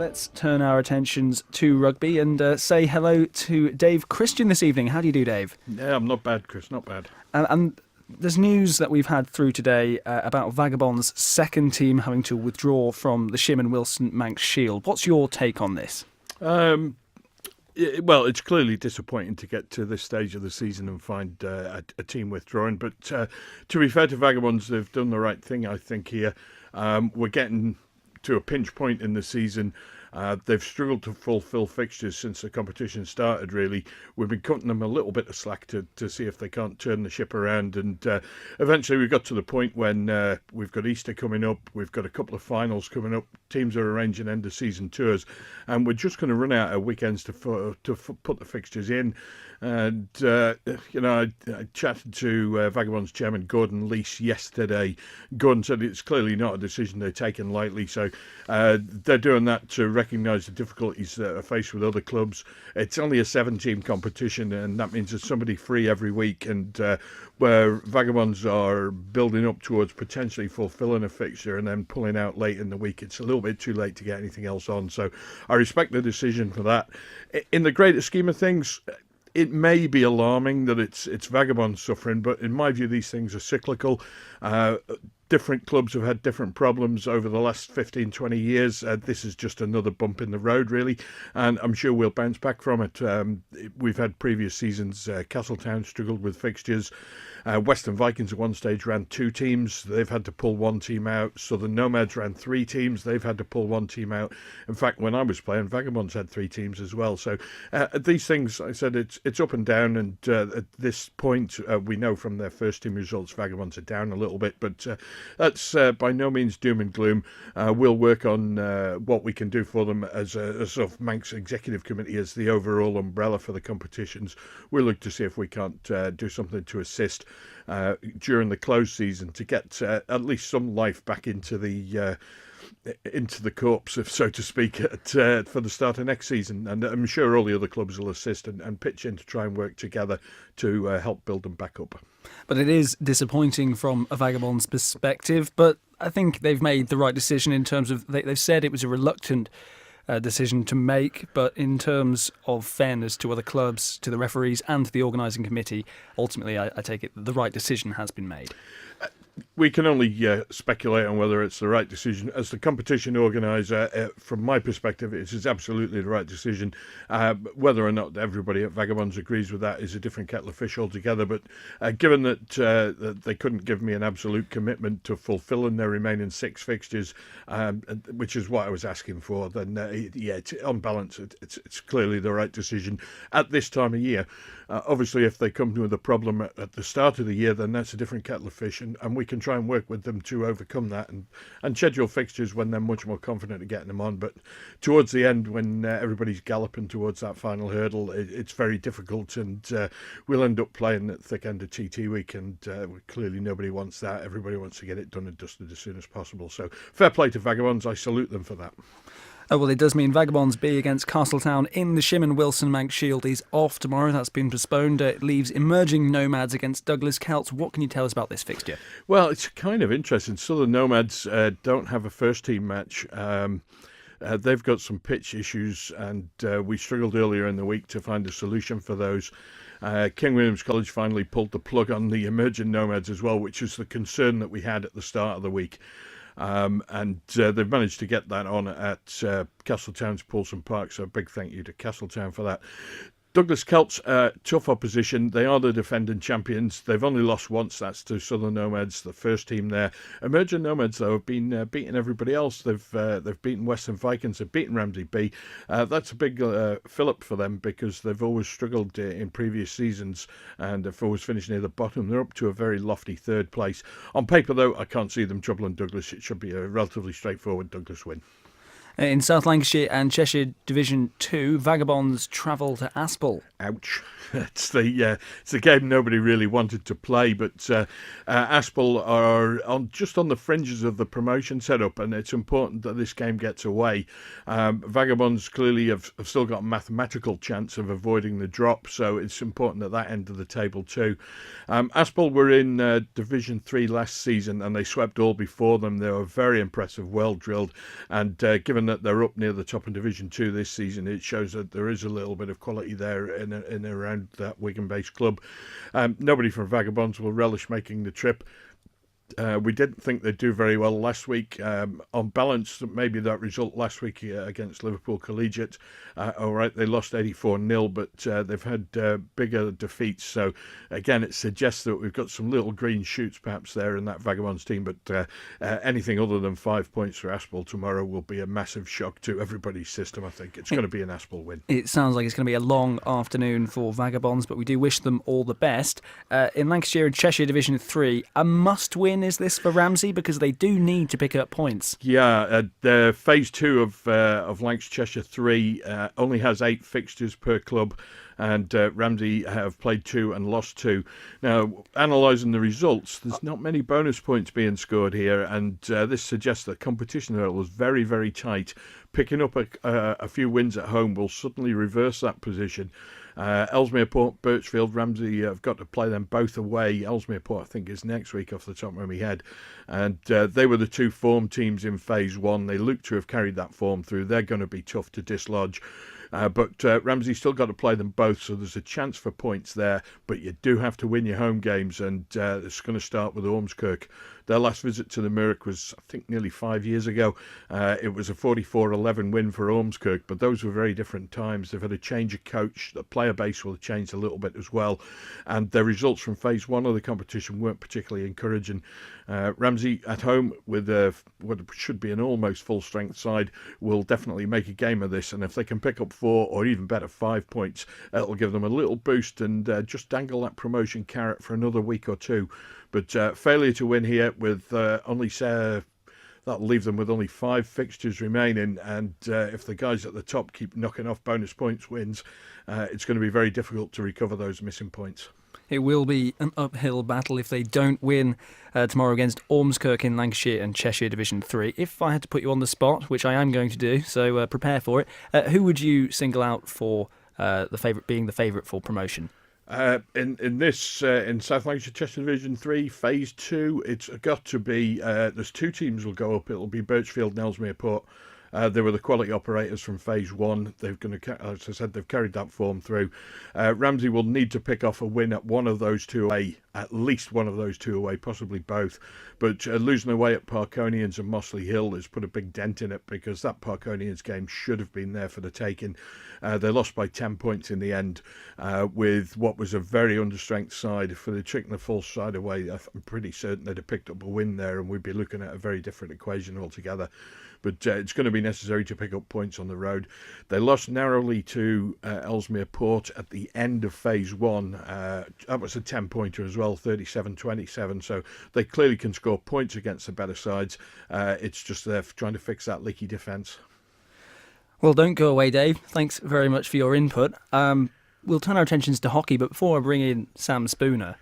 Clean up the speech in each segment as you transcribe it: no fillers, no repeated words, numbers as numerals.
let's turn our attentions to rugby and say hello to Dave Christian this evening. How do you do, Dave? Yeah, I'm not bad, Chris, not bad. And there's news that we've had through today about Vagabond's second team having to withdraw from the Shim and Wilson Manx Shield. What's your take on this? Well, it's clearly disappointing to get to this stage of the season and find a team withdrawing. But to be fair to Vagabonds, they've done the right thing, I think, here. We're getting to a pinch point in the season. They've struggled to fulfil fixtures since the competition started, really. We've been cutting them a little bit of slack to see if they can't turn the ship around. And eventually we got to the point when we've got Easter coming up. We've got a couple of finals coming up. Teams are arranging end-of-season tours. And we're just going to run out of weekends to put the fixtures in. And, I chatted to Vagabond's chairman, Gordon Leese, yesterday. Gordon said it's clearly not a decision they're taking lightly. So they're doing that to recognise the difficulties that are faced with other clubs. It's only a 7-team competition, and that means there's somebody free every week. And where Vagabonds are building up towards potentially fulfilling a fixture and then pulling out late in the week, it's a little bit too late to get anything else on. So I respect the decision for that. In the greater scheme of things, it may be alarming that it's Vagabonds suffering, but in my view, these things are cyclical. Different clubs have had different problems over the last 15, 20 years. This is just another bump in the road, really, and I'm sure we'll bounce back from it. We've had previous seasons. Castletown struggled with fixtures. Western Vikings at one stage ran 2 teams. They've had to pull 1 team out. Southern Nomads ran 3 teams. They've had to pull 1 team out. In fact, when I was playing, Vagabonds had 3 teams as well. So these things, I said, it's up and down. And at this point, we know from their first team results, Vagabonds are down a little bit. But that's by no means doom and gloom. We'll work on what we can do for them as a sort of Manx Executive Committee, as the overall umbrella for the competitions. We'll look to see if we can't do something to assist during the close season to get at least some life back into the corpse, if so to speak, for the start of next season. And I'm sure all the other clubs will assist and pitch in to try and work together to help build them back up. But it is disappointing from a Vagabond's perspective, but I think they've made the right decision in terms of they've said it was a reluctant decision to make, but in terms of fairness to other clubs, to the referees and to the organising committee, ultimately I take it the right decision has been made. We can only speculate on whether it's the right decision. As the competition organiser, from my perspective, it is absolutely the right decision. Whether or not everybody at Vagabonds agrees with that is a different kettle of fish altogether. But given that they couldn't give me an absolute commitment to fulfilling their remaining 6 fixtures, which is what I was asking for, then on balance, it's clearly the right decision at this time of year. Obviously, if they come with a problem at the start of the year, then that's a different kettle of fish, and we can try and work with them to overcome that and schedule fixtures when they're much more confident of getting them on. But towards the end, when everybody's galloping towards that final hurdle, it's very difficult, and we'll end up playing at thick end of TT week, and clearly nobody wants that. Everybody wants to get it done and dusted as soon as possible. So fair play to Vagabonds. I salute them for that. Oh, well, it does mean Vagabonds B against Castletown in the Shim and Wilson Manx Shield is off tomorrow. That's been postponed. It leaves Emerging Nomads against Douglas Celts. What can you tell us about this fixture? Well, it's kind of interesting. Southern Nomads don't have a first-team match. They've got some pitch issues, and we struggled earlier in the week to find a solution for those. King William's College finally pulled the plug on the Emerging Nomads as well, which is the concern that we had at the start of the week. And they've managed to get that on at Castletown's Paulson Park, so a big thank you to Castletown for that. Douglas Celts, tough opposition. They are the defending champions. They've only lost once. That's to Southern Nomads, the first team there. Emerging Nomads, though, have been beating everybody else. They've beaten Western Vikings. They've beaten Ramsey B. That's a big fill-up for them because they've always struggled in previous seasons and have always finished near the bottom. They're up to a very lofty 3rd place. On paper, though, I can't see them troubling Douglas. It should be a relatively straightforward Douglas win. In South Lancashire and Cheshire Division 2, Vagabonds travel to Aspel. Ouch. It's the game nobody really wanted to play, but Aspel are just on the fringes of the promotion setup, and it's important that this game gets away. Vagabonds clearly have still got a mathematical chance of avoiding the drop, so it's important at that end of the table too. Aspel were in Division 3 last season, and they swept all before them. They were very impressive, well drilled, and given given that they're up near the top of Division 2 this season, it shows that there is a little bit of quality there in and around that Wigan-based club. Nobody from Vagabonds will relish making the trip. We didn't think they'd do very well last week. On balance, maybe that result last week against Liverpool Collegiate, all right, they lost 84-0, but they've had bigger defeats. So, again, it suggests that we've got some little green shoots perhaps there in that Vagabonds team, but anything other than 5 points for Aspel tomorrow will be a massive shock to everybody's system, I think. It's going to be an Aspel win. It sounds like it's going to be a long afternoon for Vagabonds, but we do wish them all the best. In Lancashire and Cheshire Division 3, a must-win is this for Ramsey, because they do need to pick up points? Yeah, the Phase 2 of Lancashire Cheshire 3 only has 8 fixtures per club, and Ramsey have played 2 and lost 2. Now, analysing the results, there's not many bonus points being scored here, and this suggests that competition level is very, very tight. Picking up a few wins at home will suddenly reverse that position. Ellesmere Port, Birchfield, Ramsey have got to play them both away. Ellesmere Port, I think, is next week off the top of my head. And they were the 2 form teams in Phase 1. They look to have carried that form through. They're going to be tough to dislodge. But Ramsey's still got to play them both, so there's a chance for points there. But you do have to win your home games, and it's going to start with Ormskirk. Their last visit to the Mirk was, I think, nearly 5 years ago. It was a 44-11 win for Ormskirk, but those were very different times. They've had a change of coach. The player base will have changed a little bit as well. And their results from Phase 1 of the competition weren't particularly encouraging. Ramsey at home with what should be an almost full-strength side will definitely make a game of this. And if they can pick up 4 or even better 5 points, it'll give them a little boost and just dangle that promotion carrot for another week or two. But failure to win here with that'll leave them with only 5 fixtures remaining, and if the guys at the top keep knocking off bonus points wins, it's going to be very difficult to recover those missing points. It will be an uphill battle if they don't win tomorrow against Ormskirk in Lancashire and Cheshire Division 3. If I had to put you on the spot, which I am going to do, so prepare for it, who would you single out for being the favourite for promotion? In South Lancashire Cheshire Division 3 Phase 2, it's got to be there's 2 teams will go up. It'll be Birchfield and Ellesmere Port. They were the quality operators from Phase 1. As I said, they've carried that form through. Ramsey will need to pick off a win at one of those 2 away, at least one of those 2 away, possibly both. But losing away at Parkonians and Mossley Hill has put a big dent in it, because that Parkonians game should have been there for the taking. They lost by 10 points in the end with what was a very understrength side. If they'd taken the full side away, I'm pretty certain they'd have picked up a win there, and we'd be looking at a very different equation altogether. But it's going to be necessary to pick up points on the road. They lost narrowly to Ellesmere Port at the end of Phase 1. That was a 10-pointer as well, 37-27. So they clearly can score points against the better sides. It's just they're trying to fix that leaky defence. Well, don't go away, Dave. Thanks very much for your input. We'll turn our attentions to hockey, but before I bring in Sam Spooner,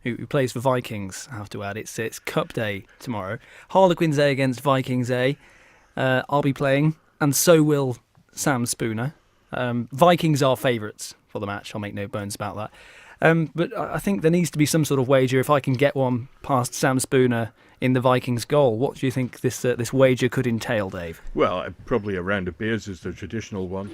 who plays for Vikings, I have to add, it's Cup Day tomorrow. Harlequins A against Vikings A. I'll be playing, and so will Sam Spooner. Vikings are favourites for the match, I'll make no bones about that. But I think there needs to be some sort of wager. If I can get one past Sam Spooner in the Vikings goal, what do you think this wager could entail, Dave? Well, probably a round of beers is the traditional one.